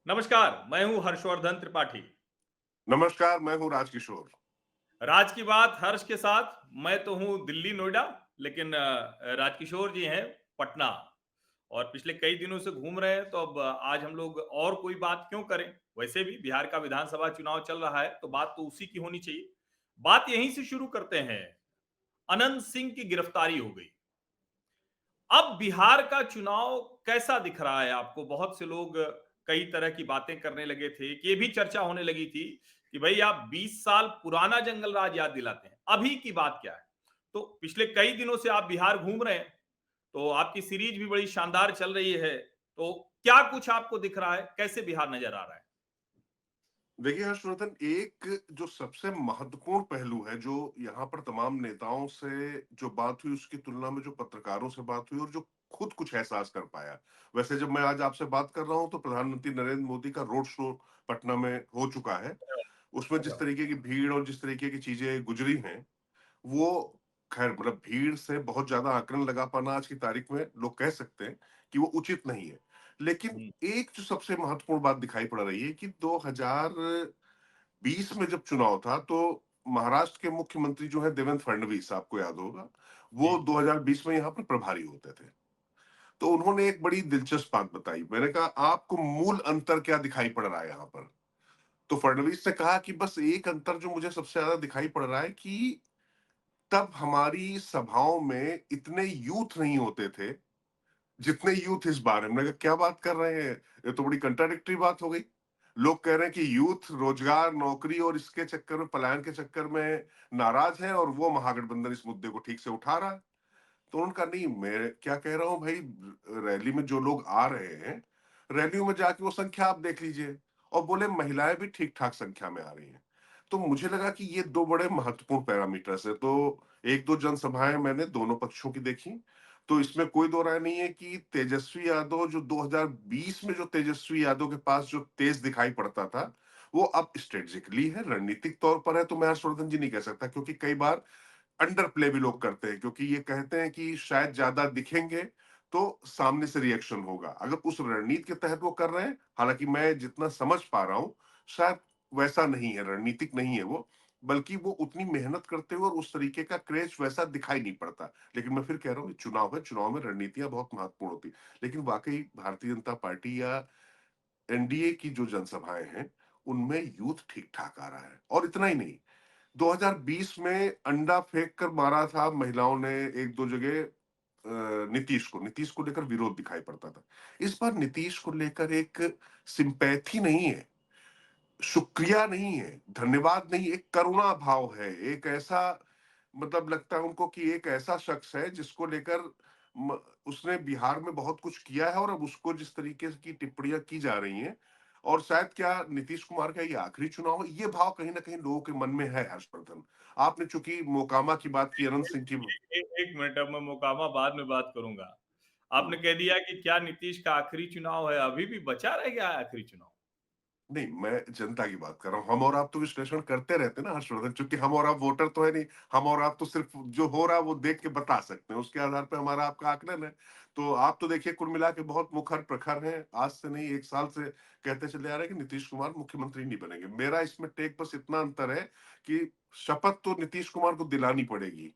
नमस्कार, मैं हूं हर्षवर्धन त्रिपाठी। नमस्कार, मैं हूँ राजकिशोर। राज की बात हर्ष के साथ। मैं तो हूं दिल्ली, नोएडा, लेकिन राजकिशोर जी हैं पटना और पिछले कई दिनों से घूम रहे हैं। तो अब आज हम लोग और कोई बात क्यों करें? वैसे भी बिहार का विधानसभा चुनाव चल रहा है, तो बात तो उसी की होनी चाहिए। बात यहीं से शुरू करते हैं। अनंत सिंह की गिरफ्तारी हो गई। अब बिहार का चुनाव कैसा दिख रहा है आपको? बहुत से लोग कई तरह की बातें करने लगे थे कि ये भी चर्चा होने लगी थी कि भाई आप 20 साल पुराना जंगल राज याद दिलाते हैं, अभी की बात क्या है? तो पिछले कई दिनों से आप बिहार घूम रहे हैं, तो आपकी सीरीज भी बड़ी शानदार चल रही है। तो क्या कुछ आपको दिख रहा है? कैसे बिहार नजर आ रहा है? देखिए हर्षवर्धन, एक जो सबसे महत्वपूर्ण पहलू है, जो यहाँ पर तमाम नेताओं से जो बात हुई, उसकी तुलना में जो पत्रकारों से बात हुई और जो खुद कुछ एहसास कर पाया। वैसे जब मैं आज आपसे बात कर रहा हूँ तो प्रधानमंत्री नरेंद्र मोदी का रोड शो पटना में हो चुका है। उसमें जिस तरीके की भीड़ और जिस तरीके की चीजें गुजरी हैं, वो खैर मतलब भीड़ से बहुत ज्यादा आकलन लगा पाना आज की तारीख में लोग कह सकते हैं कि वो उचित नहीं है। लेकिन हम्म, एक जो सबसे महत्वपूर्ण बात दिखाई पड़ रही है कि 2020 में जब चुनाव था तो महाराष्ट्र के मुख्यमंत्री जो है देवेंद्र फडणवीस, आपको याद होगा, जी। वो 2020 में यहाँ पर प्रभारी होते थे। तो उन्होंने एक बड़ी दिलचस्प बात बताई। मैंने कहा, आपको मूल अंतर क्या दिखाई पड़ रहा है यहाँ पर? तो फडणवीस ने कहा कि बस एक अंतर जो मुझे सबसे ज्यादा दिखाई पड़ रहा है कि तब हमारी सभाओं में इतने यूथ नहीं होते थे जितने यूथ इस बार है। मैंने कहा, क्या बात कर रहे हैं? ये तो बड़ी कंट्राडिक्टरी बात हो गई। लोग कह रहे हैं कि यूथ रोजगार, नौकरी और इसके चक्कर में, पलायन के चक्कर में नाराज है, और वो महागठबंधन इस मुद्दे को ठीक से उठा रहा है। तो उन्होंने कहा, नहीं, मैं क्या कह रहा हूं भाई, रैली में जो लोग आ रहे हैं, रैलियों में जाके वो संख्या आप देख लीजिए। और बोले महिलाएं भी ठीक ठाक संख्या में आ रही हैं। तो मुझे लगा कि ये दो बड़े महत्वपूर्ण पैरामीटर्स है। तो एक दो जनसभाएं मैंने दोनों पक्षों की देखी। तो इसमें कोई दो राय नहीं है कि तेजस्वी यादव, जो 2020 में जो तेजस्वी यादव के पास जो तेज दिखाई पड़ता था, वो अब स्ट्रेटेजिकली है, रणनीतिक तौर पर है। तो मैं हर्षवर्धन जी नहीं कह सकता, क्योंकि कई बार अंडर प्ले भी लोग करते हैं, क्योंकि ये कहते हैं कि शायद ज्यादा दिखेंगे तो सामने से रिएक्शन होगा। अगर उस रणनीति के तहत वो कर रहे हैं, हालांकि मैं जितना समझ पा रहा हूं, शायद वैसा नहीं है, रणनीतिक नहीं है वो, बल्कि वो उतनी मेहनत करते हुए और उस तरीके का क्रेज वैसा दिखाई नहीं पड़ता। लेकिन मैं फिर कह रहा हूँ, चुनाव है, चुनाव में रणनीतियां बहुत महत्वपूर्ण होती। लेकिन वाकई भारतीय जनता पार्टी या एनडीए की जो जनसभाएं हैं, उनमें यूथ ठीक ठाक आ रहा है। और इतना ही नहीं, 2020 में अंडा फेंक कर मारा था महिलाओं ने एक दो जगह नीतीश को लेकर विरोध दिखाई पड़ता था। इस बार नीतीश को लेकर एक सिंपैथी नहीं है, शुक्रिया नहीं है, धन्यवाद नहीं, एक करुणा भाव है। एक ऐसा मतलब लगता है उनको कि एक ऐसा शख्स है जिसको लेकर उसने बिहार में बहुत कुछ किया है, और अब उसको जिस तरीके की टिप्पणियां की जा रही हैं, और शायद क्या नीतीश कुमार का ये आखिरी चुनाव है, ये भाव कहीं ना कहीं लोगों के मन में है। हर्षवर्धन, आपने चूंकि मोकामा की बात की, अनंत सिंह की। एक मिनट, अब मैं मोकामा बाद में बात करूंगा। आपने हम्म। कह दिया कि क्या नीतीश का आखिरी चुनाव है? अभी भी बचा रह गया है आखिरी चुनाव? नहीं, मैं जनता की बात कर रहा हूँ। हम और आप तो विश्लेषण करते रहते हैं ना हर्षवर्धन, क्योंकि हम और आप वोटर तो है नहीं। हम और आप तो सिर्फ जो हो रहा है वो देख के बता सकते हैं, उसके आधार पर हमारा आपका आकलन है। तो आप तो देखिए, कुल मिला के बहुत मुखर प्रखर हैं, आज से नहीं, एक साल से कहते चले आ रहे हैं कि नीतीश कुमार मुख्यमंत्री नहीं बनेंगे। मेरा इसमें टेक बस इतना अंतर है कि शपथ तो नीतीश कुमार को दिलानी पड़ेगी।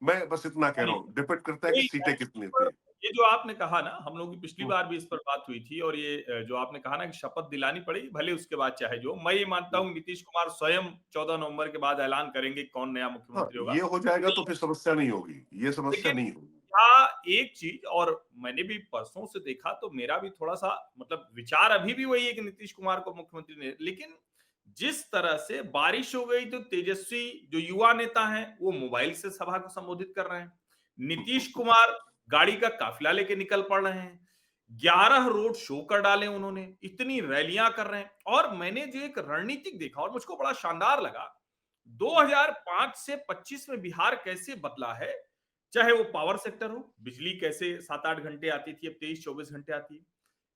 मैं बस इतना कह रहा नहीं, हूँ, डिपेंड करता है कि नहीं, सीटें इस कितनी पर थी। ये जो आपने कहा ना, हम लोगों की पिछली हम्म, बार भी इस पर बात हुई थी और ये जो आपने कहा ना कि शपथ दिलानी पड़ेगी, भले उसके बाद चाहे जो, मैं ये मानता हम्म। हूँ नीतीश कुमार स्वयं 14 नवंबर के बाद ऐलान करेंगे कौन नया हाँ, मुख्यमंत्री होगा। ये हो जाएगा तो नहीं, फिर समस्या नहीं होगी, ये समस्या लेकिन नहीं होगी। यहाँ एक चीज और मैंने भी परसों से देखा तो मेरा भी थोड़ा-सा मतलब विचार अभी भी वही है कि नीतीश कुमार को मुख्यमंत्री ने, लेकिन जिस तरह से बारिश हो गई तो तेजस्वी जो युवा नेता हैं, वो मोबाइल से सभा को संबोधित कर रहे हैं। नीतीश कुमार गाड़ी का काफिला लेके निकल पड़ रहे हैं। 11 रोड शो कर डाले उन्होंने, इतनी रैलियां कर रहे हैं और मैंने जो एक रणनीतिक देखा और मुझको बड़ा शानदार लगा, 2005 से 25 में बिहार कैसे बदला है। चाहे वो पावर सेक्टर हो, बिजली कैसे 7-8 घंटे आती थी, अब 23-24 घंटे आती है।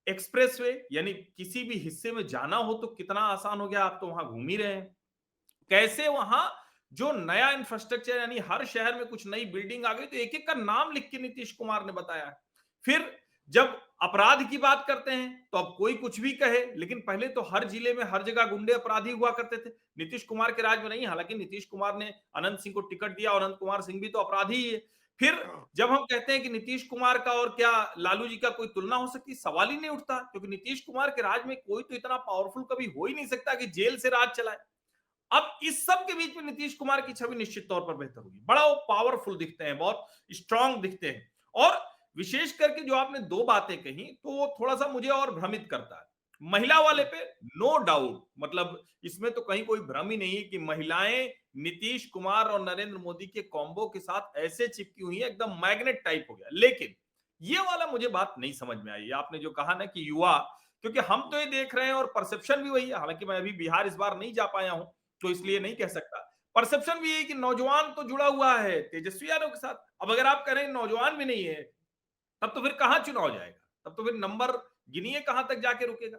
एक्सप्रेसवे यानी किसी भी हिस्से में जाना हो तो कितना आसान हो गया, आप तो वहां घूम ही रहे हैं। कैसे वहां जो नया इंफ्रास्ट्रक्चर यानी हर शहर में कुछ नई बिल्डिंग आ गई तो एक एक का नाम लिख के नीतीश कुमार ने बताया। फिर जब अपराध की बात करते हैं तो अब कोई कुछ भी कहे, लेकिन पहले तो हर जिले में हर जगह गुंडे अपराधी हुआ करते थे। नीतीश कुमार के राज में नहीं, हालांकि नीतीश कुमार ने अनंत सिंह को टिकट दिया और अनंत कुमार सिंह भी तो अपराधी ही है। फिर हाँ। जब हम कहते हैं कि नीतीश कुमार का और क्या लालू जी का कोई तुलना हो सकती, सवाल ही नहीं उठता, क्योंकि नीतीश कुमार के राज में कोई तो इतना पावरफुल कभी हो ही नहीं सकता कि जेल से राज चलाए। अब इस सब के बीच में नीतीश कुमार की छवि निश्चित तौर पर बेहतर होगी, बड़ा वो पावरफुल दिखते हैं, बहुत स्ट्रांग दिखते हैं। और विशेष करके जो आपने दो बातें कही तो वो थोड़ा सा मुझे और भ्रमित करता है। महिला वाले पे नो डाउट, मतलब इसमें तो कहीं कोई भ्रम ही नहीं है कि महिलाएं नीतीश कुमार और नरेंद्र मोदी के कॉम्बो के साथ ऐसे चिपकी हुई है, एकदम मैग्नेट टाइप हो गया। लेकिन ये वाला मुझे बात नहीं समझ में आई, आपने जो कहा ना कि युवा, क्योंकि हम तो ये देख रहे हैं और परसेप्शन भी वही है, हालांकि मैं अभी बिहार इस बार नहीं जा पाया हूं तो इसलिए नहीं कह सकता। परसेप्शन भी यही कि नौजवान तो जुड़ा हुआ है तेजस्वी यादव के साथ। अब अगर आप कह रहे हैं नौजवान भी नहीं है, तब तो फिर कहां चुनाव जाएगा, तब तो फिर नंबर गिनिए कहां तक जाके रुकेगा।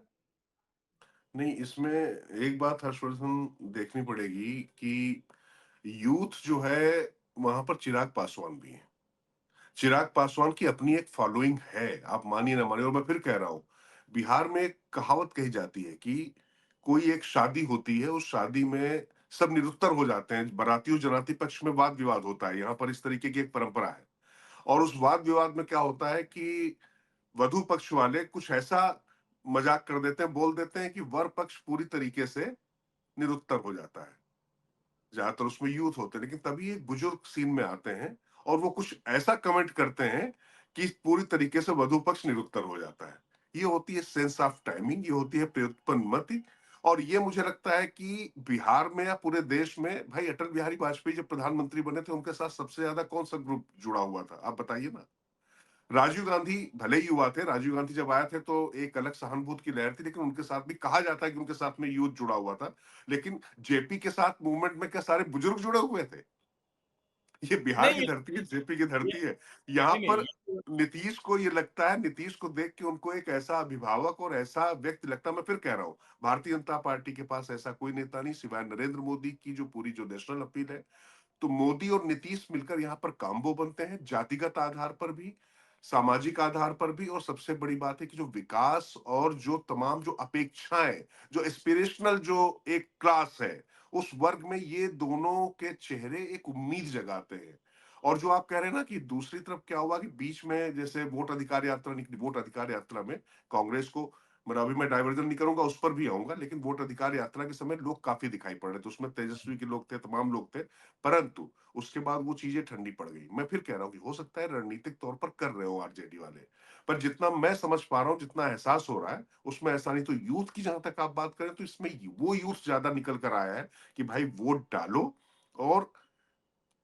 नहीं, इसमें एक बात हर्षवर्धन देखनी पड़ेगी कि यूथ जो है वहां पर चिराग पासवान भी है। चिराग पासवान की अपनी एक फॉलोइंग है, आप मानिए ना मानिए। और मैं फिर कह रहा हूं, बिहार में एक कहावत कही जाती है कि कोई एक शादी होती है, उस शादी में सब निरुत्तर हो जाते हैं, बाराती और जनाती पक्ष में वाद विवाद होता है। यहाँ पर इस तरीके की एक परंपरा है। और उस वाद विवाद में क्या होता है कि वधु पक्ष वाले कुछ ऐसा मजाक कर देते हैं, बोल देते हैं कि वर पक्ष पूरी तरीके से निरुत्तर हो जाता है। ज्यादातर उसमें यूथ होते हैं, लेकिन तभी एक बुजुर्ग सीन में आते हैं और वो कुछ ऐसा कमेंट करते हैं कि पूरी तरीके से वधु पक्ष निरुत्तर हो जाता है। ये होती है सेंस ऑफ टाइमिंग, ये होती है प्रत्युत्पन्नमति। और ये मुझे लगता है कि बिहार में या पूरे देश में, भाई अटल बिहारी वाजपेयी जब प्रधानमंत्री बने थे, उनके साथ सबसे ज्यादा कौन सा ग्रुप जुड़ा हुआ था, आप बताइए ना। राजीव गांधी भले ही युवा थे, राजीव गांधी जब आए थे तो एक अलग सहानुभूति की लहर थी, लेकिन उनके साथ भी कहा जाता है कि उनके साथ में यूथ जुड़ा हुआ था। लेकिन जेपी के साथ मूवमेंट में क्या सारे बुजुर्ग जुड़े हुए थे? ये बिहार की नहीं धरती है, जेपी की ये धरती है। यहाँ नहीं नहीं पर ये नीतीश को ये लगता है, नीतीश को देख के उनको एक ऐसा अभिभावक और ऐसा व्यक्ति लगता है। मैं फिर कह रहा हूँ, भारतीय जनता पार्टी के पास ऐसा कोई नेता नहीं सिवाय नरेंद्र मोदी की, जो पूरी जो नेशनल अपील है। तो मोदी और नीतीश मिलकर यहाँ पर काम्बो बनते हैं, जातिगत आधार पर भी, सामाजिक आधार पर भी। और सबसे बड़ी बात है कि जो विकास और जो तमाम जो अपेक्षाएं, जो एस्पिरेशनल जो एक क्लास है, उस वर्ग में ये दोनों के चेहरे एक उम्मीद जगाते हैं। और जो आप कह रहे हैं ना कि दूसरी तरफ क्या हुआ कि बीच में जैसे वोट अधिकार यात्रा निकली, वोट अधिकार यात्रा में कांग्रेस को, मेरा अभी मैं डाइवर्जन नहीं करूंगा, उस पर भी आऊंगा, लेकिन वोट अधिकार यात्रा के समय लोग काफी दिखाई पड़ रहे थे, उसमें तेजस्वी के लोग थे, तमाम लोग थे। परंतु उसके बाद वो चीजें ठंडी पड़ गई। मैं फिर कह रहा हूँ कि हो सकता है रणनीतिक तौर पर कर रहे हो आरजेडी वाले, पर जितना मैं समझ पा रहा हूँ, जितना एहसास हो रहा है, उसमें ऐसा नहीं। तो यूथ की जहां तक आप बात करें, तो इसमें वो यूथ ज्यादा निकल कर आया है कि भाई वोट डालो। और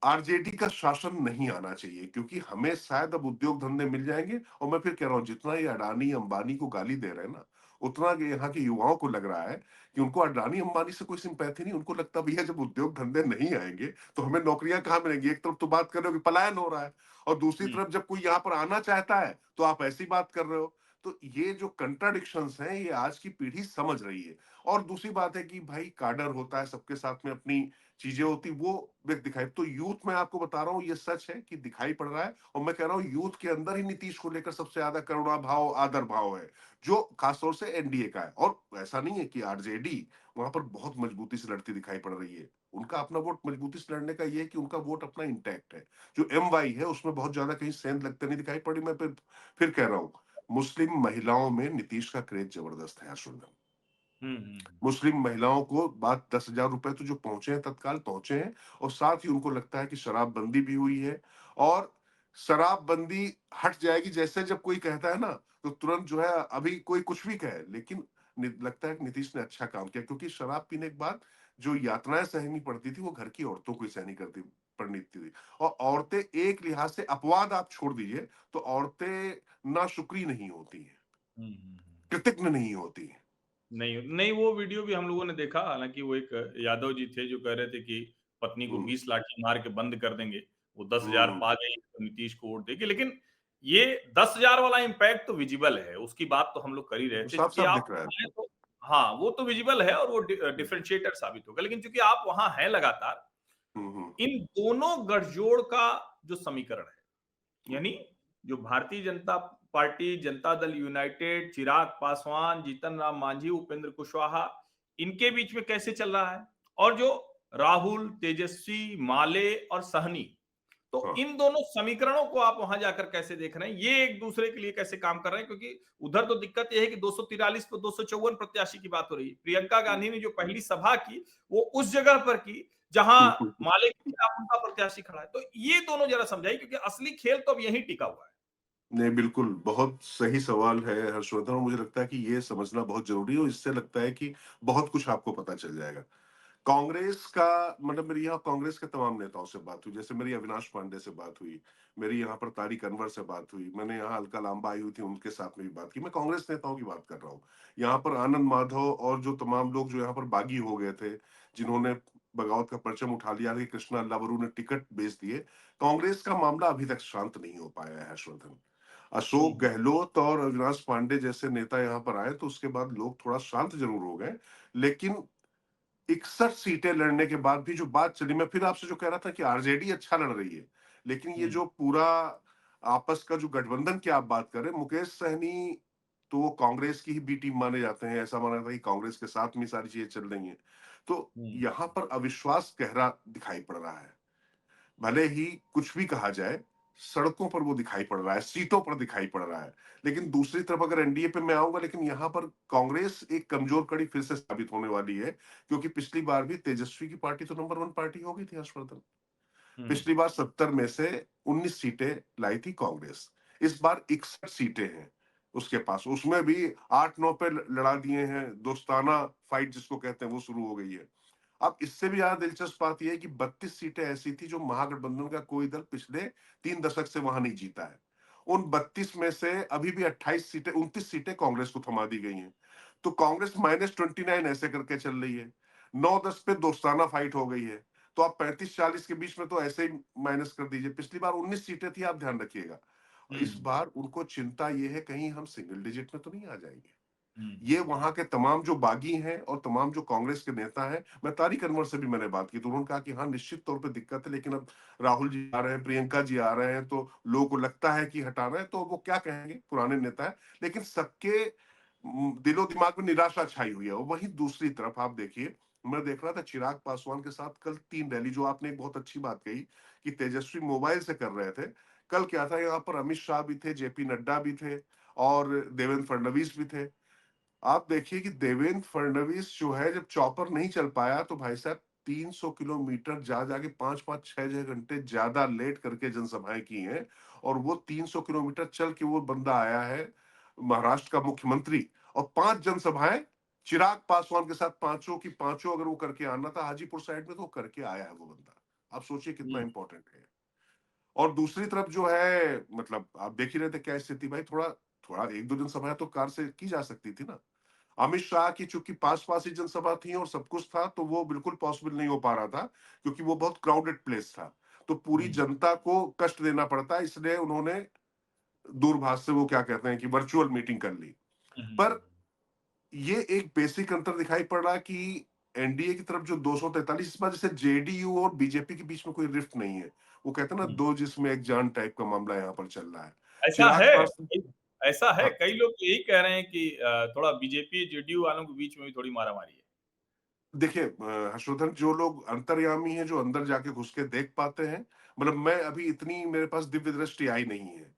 आरजेडी का शासन नहीं आना चाहिए, क्योंकि हमें शायद अब उद्योग धंधे मिल जाएंगे। और मैं फिर कह रहा हूँ, जितना ये अडानी अंबानी को गाली दे रहे हैं ना, उतना के यहाँ के युवाओं को लग रहा है कि उनको अडानी अंबानी से कोई सिंपैथी नहीं। उनको लगता भैया जब उद्योग धंधे नहीं आएंगे तो हमें नौकरियां कहाँ मिलेंगी। एक तरफ तो बात कर रहे हो कि पलायन हो रहा है, और दूसरी हम्म, तरफ जब कोई यहाँ पर आना चाहता है तो आप ऐसी बात कर रहे हो। तो ये जो कंट्राडिक्शंस हैं, ये आज की पीढ़ी समझ रही है। और दूसरी बात है कि भाई काडर होता है, सबके साथ में अपनी चीजें होती, वो व्यक्ति दिखाई। तो यूथ में आपको बता रहा हूँ, ये सच है कि दिखाई पड़ रहा है। और मैं कह रहा हूँ, यूथ के अंदर ही नीतीश को लेकर सबसे ज्यादा करुणा भाव, आदर भाव है, जो खासतौर से एनडीए का है। और ऐसा नहीं है कि आरजेडी वहां पर बहुत मजबूती से लड़ती दिखाई पड़ रही है। उनका अपना वोट मजबूती से लड़ने का ये है कि उनका वोट अपना इंटैक्ट है। जो एम वाई है उसमें बहुत ज्यादा कहीं सेंध लगते नहीं दिखाई पड़ी। मैं फिर कह रहा हूँ, मुस्लिम महिलाओं में नीतीश का क्रेज जबरदस्त है हर्षवर्धन। हम्म। मुस्लिम महिलाओं को बात 10,000 रुपए तो जो पहुंचे हैं, तत्काल पहुंचे हैं। और साथ ही उनको लगता है कि शराबबंदी भी हुई है, और शराबबंदी हट जाएगी जैसे जब कोई कहता है ना, तो तुरंत जो है, अभी कोई कुछ भी कहे, लेकिन लगता है कि नीतीश ने अच्छा काम किया। क्योंकि शराब पीने के बाद जो यातनाएं सहनी पड़ती थी, वो घर की औरतों को ही सहनी करती पड़नी थी। और औरतें एक लिहाज से, अपवाद आप छोड़ दीजिए, तो औरतें ना शुक्री नहीं होती हैं, कृतज्ञ नहीं होती हैं। नहीं नहीं, वो वीडियो भी हम लोगों ने देखा, हालांकि वो एक यादव जी थे जो कह रहे थे कि पत्नी को हम्म 20 लाठी मार के बंद कर देंगे, वो 10,000 हम्म। पा गई तो नीतीश को वोट देगी। लेकिन ये 10,000 वाला इम्पैक्ट तो विजिबल है, उसकी बात तो हम लोग कर ही रहे थे, साफ क्योंकि साफ आप दिख रहा वहाँ है। हैं तो हाँ वो तो विजिबल है और वो डिफरेंशिएटर साबित होगा। लेकिन चूंकि आप वहां हैं लगातार, हम्म। इन दोनों गठजोड़ का जो समीकरण है, यानी जो भारतीय जनता पार्टी, जनता दल यूनाइटेड, चिराग पासवान, जीतन राम मांझी, उपेंद्र कुशवाहा, इनके बीच में कैसे चल रहा है, और जो राहुल, तेजस्वी, माले और सहनी, तो हाँ। इन दोनों समीकरणों को आप वहां जाकर कैसे देख रहे हैं? ये एक दूसरे के लिए कैसे काम कर रहे हैं? क्योंकि उधर तो दिक्कत ये है कि 243 पर 254 प्रत्याशी की बात हो रही है। प्रियंका गांधी ने जो पहली सभा की, वो उस जगह पर की जहां बिल्कुल। माले के खिलाफ उनका प्रत्याशी खड़ा है। तो ये दोनों जरा समझाइए, क्योंकि असली खेल तो अब यहीं टिका हुआ है। नहीं, बिल्कुल, बहुत सही सवाल है हर्षवर्धन, और मुझे लगता है कि ये समझना बहुत ज़रूरी है, और इससे लगता है कि बहुत कुछ आपको पता चल जाएगा। कांग्रेस का मतलब मेरी यहाँ कांग्रेस के तमाम नेताओं से बात हुई, जैसे मेरी अविनाश पांडे से बात हुई, मेरी यहाँ पर तारिक अनवर से बात हुई, मैंने यहाँ अलका लांबा आई हुई थी, उनके साथ में भी बात की। मैं कांग्रेस नेताओं की बात कर रहा हूँ। यहाँ पर आनंद माधव और जो तमाम लोग जो यहाँ पर बागी हो गए थे, जिन्होंने बगावत का परचम उठा लिया कि कृष्णा अल्लावरू ने टिकट बेच दिए, कांग्रेस का मामला अभी तक शांत नहीं हो पाया है हर्षवर्धन। अशोक हम्म, गहलोत और अविनाश पांडे जैसे नेता यहाँ पर आए तो उसके बाद लोग थोड़ा शांत जरूर हो गए, लेकिन 61 सीटें लड़ने के बाद भी जो बात चली, मैं फिर आपसे जो कह रहा था कि आरजेडी अच्छा लड़ रही है, लेकिन ये हम्म, जो पूरा आपस का जो गठबंधन की आप बात कर रहे हैं, मुकेश सहनी तो वो कांग्रेस की ही बी टीम माने जाते हैं, ऐसा माना जाता है कि कांग्रेस के साथ में सारी चीजें चल रही हैं। तो हम्म, यहाँ पर अविश्वास गहरा दिखाई पड़ रहा है। भले ही कुछ भी कहा जाए, सड़कों पर वो दिखाई पड़ रहा है, सीटों पर दिखाई पड़ रहा है। लेकिन दूसरी तरफ अगर एनडीए पे मैं आऊंगा, लेकिन यहाँ पर कांग्रेस एक कमजोर कड़ी फिर से साबित होने वाली है, क्योंकि पिछली बार भी तेजस्वी की पार्टी तो नंबर वन पार्टी हो गई थी हर्षवर्धन। हम्म, पिछली बार 70 में से 19 सीटें लाई थी कांग्रेस। इस बार 61 सीटें हैं उसके पास, उसमें भी 8-9 पे लड़ा दिए हैं, दोस्ताना फाइट जिसको कहते हैं वो शुरू हो गई है। अब इससे भी ज्यादा दिलचस्प बात यह है कि 32 सीटें ऐसी थी जो महागठबंधन का कोई दल पिछले 3 दशक से वहां नहीं जीता है। उन 32 में से अभी भी 29 सीटें कांग्रेस को थमा दी गई हैं। तो कांग्रेस -29 ऐसे करके चल रही है। 9-10 पे दोस्ताना फाइट हो गई है। तो आप 35-40 के बीच में तो ऐसे ही माइनस कर दीजिए। पिछली बार 19 सीटें थी, आप ध्यान रखिएगा। इस हम्म, बार उनको चिंता ये है कहीं हम सिंगल डिजिट में तो नहीं आ जाएंगे। ये हम्म, वहां के तमाम जो बागी हैं और तमाम जो कांग्रेस के नेता हैं, मैं तारिक अनवर से भी मैंने बात की तो उन्होंने कहा कि हाँ निश्चित तौर पे दिक्कत है, लेकिन अब राहुल जी आ रहे हैं, प्रियंका जी आ रहे हैं, तो लोगों को लगता है कि हटाना है, तो वो क्या कहेंगे, पुराने नेता है। लेकिन सबके दिलो दिमाग में निराशा छाई हुई है। और वहीं दूसरी तरफ आप देखिए, मैं देख रहा था चिराग पासवान के साथ कल 3 रैली, जो आपने एक बहुत अच्छी बात कही कि तेजस्वी मोबाइल से कर रहे थे। कल क्या था, यहाँ पर अमित शाह भी थे, जेपी नड्डा भी थे, और देवेंद्र फडणवीस भी थे। आप देखिए कि देवेंद्र फडणवीस जो है, जब चॉपर नहीं चल पाया तो भाई साहब 300 किलोमीटर जा जाके 5-5 6 6 घंटे ज्यादा लेट करके जनसभाएं की हैं। और वो 300 किलोमीटर चल के वो बंदा आया है, महाराष्ट्र का मुख्यमंत्री, और 5 जनसभाएं चिराग पासवान के साथ, पांचों की पांचों अगर वो करके आना था हाजीपुर साइड में, तो वो करके आया है वो बंदा। आप सोचिए कितना हम्म, इंपॉर्टेंट है। और दूसरी तरफ जो है, मतलब आप देख ही रहे थे क्या स्थिति भाई, थोड़ा थोड़ा एक दो जनसभाएं तो कार से की जा सकती थी ना। अमित शाह की चूंकि पास पास ही जनसभा थी और सब कुछ था, तो वो बिल्कुल पॉसिबल नहीं हो पा रहा था, क्योंकि वो बहुत क्राउडेड प्लेस था। तो पूरी हम्म, जनता को कष्ट देना पड़ता है, इसलिए उन्होंने दूरभाष से वो क्या कहते हैं कि वर्चुअल मीटिंग कर ली। पर ये एक बेसिक अंतर दिखाई पड़ रहा है कि एनडीए की तरफ जो 243, इस बार जैसे जेडीयू और बीजेपी के बीच में कोई रिफ्ट नहीं है। वो कहते हैं ना, हम्म। दो जिसमें एक जान टाइप का मामला यहाँ पर चल रहा है। ऐसा चिराग है, पास ऐसा है, हाँ, कई लोग तो यही कह रहे हैं कि थोड़ा बीजेपी जेडीयू वालों के बीच में भी थोड़ी मारामारी है। देखिए हर्षवर्धन, जो लोग अंतर्यामी हैं, जो अंदर जाके घुस के देख पाते हैं, मतलब मैं अभी इतनी मेरे पास दिव्य दृष्टि आई नहीं है,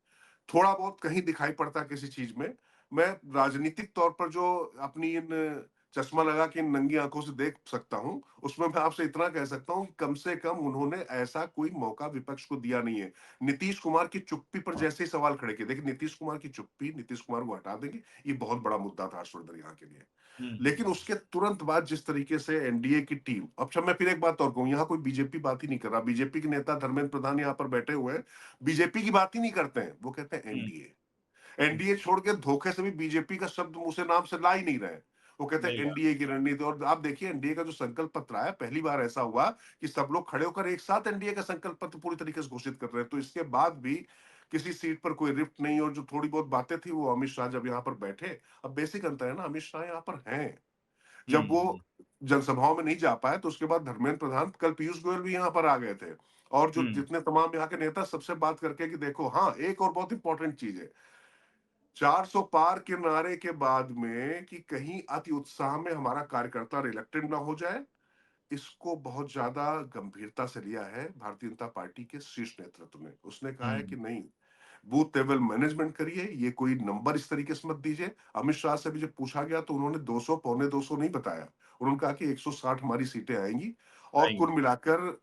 थोड़ा बहुत कहीं दिखाई पड़ता है किसी चीज में। मैं राजनीतिक तौर पर जो अपनी इन चश्मा लगा के इन नंगी आंखों से देख सकता हूं, उसमें मैं आपसे इतना कह सकता हूं कि कम से कम उन्होंने ऐसा कोई मौका विपक्ष को दिया नहीं है। नीतीश कुमार की चुप्पी पर जैसे ही सवाल खड़े किए, देखिए नीतीश कुमार की चुप्पी, नीतीश कुमार को हटा देंगे, ये बहुत बड़ा मुद्दा था हर्षवर्धन यहाँ के लिए। हुँ, लेकिन हुँ, उसके तुरंत बाद जिस तरीके से एनडीए की टीम, अच्छा मैं फिर एक बात और कहूं, यहाँ कोई बीजेपी बात ही नहीं कर रहा, बीजेपी के नेता धर्मेंद्र प्रधान यहाँ पर बैठे हुए हैं, बीजेपी की बात ही नहीं करते हैं, वो कहते हैं हुँ, एनडीए। हुँ, एनडीए छोड़ के धोखे से भी बीजेपी का शब्द मुंह से नाम से ला ही नहीं रहे। वो कहते हैं सही बात। एनडीए की रणनीति। और आप देखिए एनडीए का जो संकल्प पत्र आया, पहली बार ऐसा हुआ कि सब लोग खड़े होकर एक साथ एनडीए का संकल्प पत्र पूरी तरीके से घोषित कर रहे हैं। तो इसके बाद भी किसी सीट पर कोई रिफ्ट नहीं, और जो थोड़ी बहुत बातें थी वो अमित शाह जब यहाँ पर बैठे, अब बेसिक अंतर है ना, अमित शाह यहाँ पर हैं, हुँ, जब वो हुँ, जनसभाओं में नहीं जा पाए तो उसके बाद धर्मेंद्र प्रधान, कल पीयूष गोयल भी यहाँ पर आ गए थे, और जो हम्म। जितने तमाम यहाँ के नेता सबसे बात करके कि देखो, हाँ, एक और बहुत इंपॉर्टेंट चीज है, 400 पार के नारे के बाद में कि कहीं अति उत्साह में हमारा कार्यकर्ता रिलेक्टेड ना हो जाए, इसको बहुत ज्यादा गंभीरता से लिया है भारतीय जनता पार्टी के शीर्ष नेतृत्व ने। उसने कहा है कि हम्म। नहीं, बूथ लेवल मैनेजमेंट करिए, ये कोई नंबर इस तरीके से मत दीजिए। अमित शाह से भी जब पूछा गया तो उन्होंने 200 पौने 200 नहीं बताया, उन्होंने कहा कि 160 हमारी सीटें आएंगी। और कुल आएंगी। मिलाकर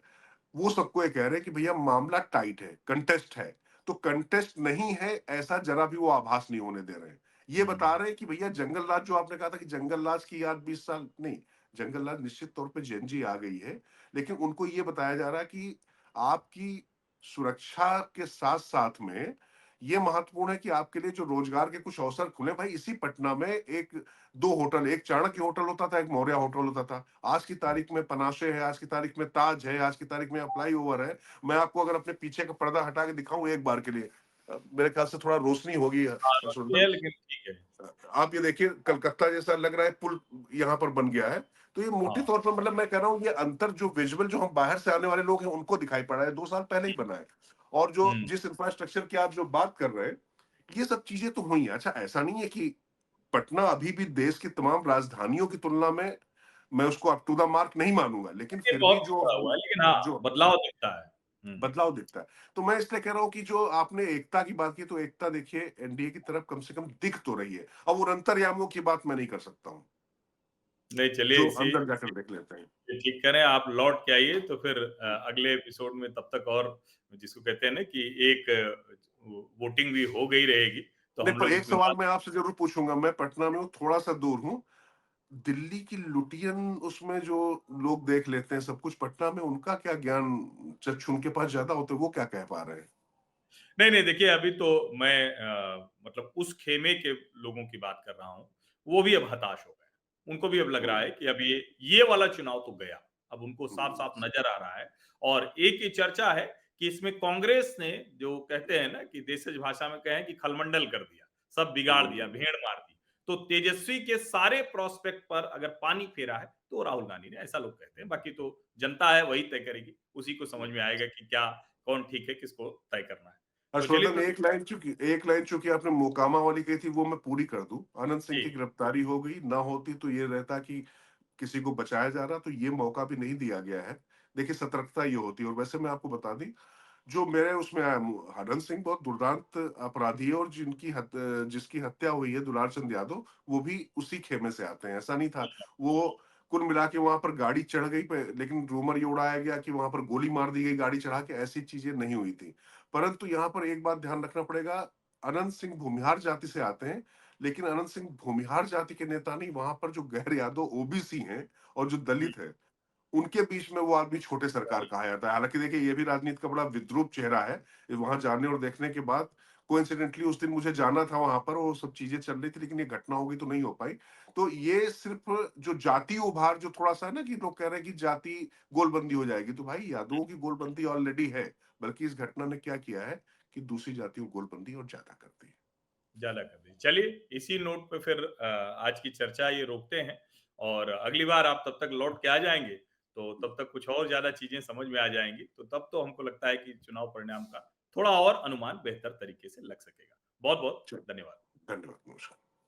वो सबको ये कह रहे हैं कि भैया मामला टाइट है, कंटेस्ट है। तो कंटेस्ट नहीं है ऐसा जरा भी वो आभास नहीं होने दे रहे हैं। ये बता हम्म। रहे हैं कि भैया जंगल राज, जो आपने कहा था कि जंगल राज की याद 20 साल नहीं, जंगल राज निश्चित तौर पे जेनजी आ गई है, लेकिन उनको ये बताया जा रहा है कि आपकी सुरक्षा के साथ साथ में ये महत्वपूर्ण है कि आपके लिए जो रोजगार के कुछ अवसर खुले। भाई इसी पटना में एक दो होटल, एक चाणक्य होटल होता था, एक मौर्य होटल होता था, आज की तारीख में पनाशे है, आज की तारीख में ताज है, आज की तारीख में फ्लाई ओवर है। मैं आपको अगर अपने पीछे का पर्दा हटा के दिखाऊं एक बार के लिए, मेरे ख्याल से थोड़ा रोशनी होगी हाँ, रोशनी हर्षवर्धन, है लेकिन ठीक है। आप ये देखिए कलकत्ता जैसा लग रहा है, पुल यहाँ पर बन गया है। तो ये मोटे हाँ। तौर पर मतलब मैं कह रहा हूँ ये अंतर जो विजुअल जो हम बाहर से आने वाले लोग हैं उनको दिखाई पड़ा है, 2 साल पहले ही बना है। और जो हम्म। जिस इंफ्रास्ट्रक्चर की आप जो बात कर रहे हैं, ये सब चीजें तो हुई हैं। अच्छा, ऐसा नहीं है कि पटना अभी भी देश की तमाम राजधानियों की तुलना में मैं उसको अप टू द मार्क नहीं मानूंगा, लेकिन ये फिर भी बहुत जो पड़ा हुआ है, लेकिन हाँ, जो बदलाव दिखता है। बदलाव दिखता है। तो मैं इसलिए कह रहा हूं कि जो आपने एकता की बात की, तो एकता देखिए एनडीए की तरफ कम से कम दिख तो रही है। अब उन अंतर्यामियों की बात मैं नहीं कर सकता हूं, नहीं, चलिए जो इसी अंदर इसी जाकर देख लेते हैं। ये ठीक करें, आप लौट के आइए तो फिर अगले एपिसोड में तब तक और जिसको कहते हैं ना कि एक वोटिंग भी हो गई रहेगी, तो नहीं, हम पर लोग एक इसमें सवाल बात। मैं आपसे जरूर पूछूंगा, मैं पटना में हूँ, थोड़ा सा दूर हूँ, दिल्ली की लुटियन उसमें जो लोग देख लेते हैं सब कुछ, पटना में उनका क्या ज्ञान चक्षु उनके पास ज्यादा होते हैं, वो क्या कह पा रहे हैं? नहीं, नहीं, देखिए अभी तो मैं मतलब उस खेमे के लोगों की बात कर रहा हूँ, वो भी अब हताश हो गए। उनको भी अब लग रहा हम्म, है कि अब ये वाला चुनाव तो गया। अब उनको हम्म, साफ-साफ नज़र आ रहा है और एक ही चर्चा है कि इसमें कांग्रेस ने जो कहते हैं ना कि देशज भाषा में कहें कि खलमंडल कर दिया, सब बिगाड़ दिया, हम्म, भेड़ मार दी। तो तेजस्वी के सारे प्रोस्पेक्ट पर अगर पानी फेरा है, तो राहुल गांधी ने, ऐसा लोग कहते हैं। बाकी तो जनता है वही तय करेगी, उसी को समझ में आएगा कि क्या कौन ठीक है, किसको तय करना है। तो चलिए हर्षवर्धन, फिर। एक लाइन चूंकि आपने मोकामा वाली कही थी, वो मैं पूरी कर दूं। आनंद सिंह जी। की गिरफ्तारी हो गई, ना होती तो ये रहता कि किसी को बचाया जा रहा, तो ये मौका भी नहीं दिया गया है। देखिए, सतर्कता ये होती है। और वैसे मैं आपको बता दी, जो मेरे उसमें आया, हरन सिंह बहुत दुर्दांत अपराधी है, और जिसकी हत्या हुई है दुलार चंद यादव, वो भी उसी खेमे से आते हैं। ऐसा नहीं था वो, कुल मिला के वहां पर गाड़ी चढ़ गई लेकिन रूमर ये उड़ाया गया कि वहां पर गोली मार दी गई गाड़ी चढ़ा के, ऐसी चीजें नहीं हुई थी। परंतु यहाँ पर एक बात ध्यान रखना पड़ेगा, अनंत सिंह भूमिहार जाति से आते हैं, लेकिन अनंत सिंह भूमिहार जाति के नेता नहीं, वहां पर जो गैर यादव ओबीसी हैं और जो हुँ, दलित है, उनके बीच में वो आदमी छोटे सरकार कहा जाता है। हालांकि देखिए, ये भी राजनीति का बड़ा विद्रूप चेहरा है। वहां जाने और देखने के बाद, कोइंसिडेंटली उस दिन मुझे जाना था वहां पर, वो सब चीजें चल रही थी, लेकिन ये घटना हो गई तो नहीं हो पाई। तो ये सिर्फ जो जाति उभार जो थोड़ा सा है ना, कि लोग कह रहे हैं कि जाति गोलबंदी हो जाएगी, तो भाई यादवों की गोलबंदी ऑलरेडी है। बल्कि इस घटना ने क्या किया है कि दूसरी जातियों की गोलबंदी और ज्यादा कर दी है। ज़्यादा कर दी। चलिए, इसी नोट पे फिर आज की चर्चा ये रोकते हैं और अगली बार आप तब तक लौट के आ जाएँगे, तो तब तक कुछ और ज़्यादा चीज़ें समझ में आ जाएँगी। तो तब तो हमको लगता है कि चुनाव परिणाम का थोड़ा और अनुमान बेहतर तरीके से लग सकेगा। बहुत-बहुत चलिए, धन्यवाद। धन्यवाद, नमस्कार।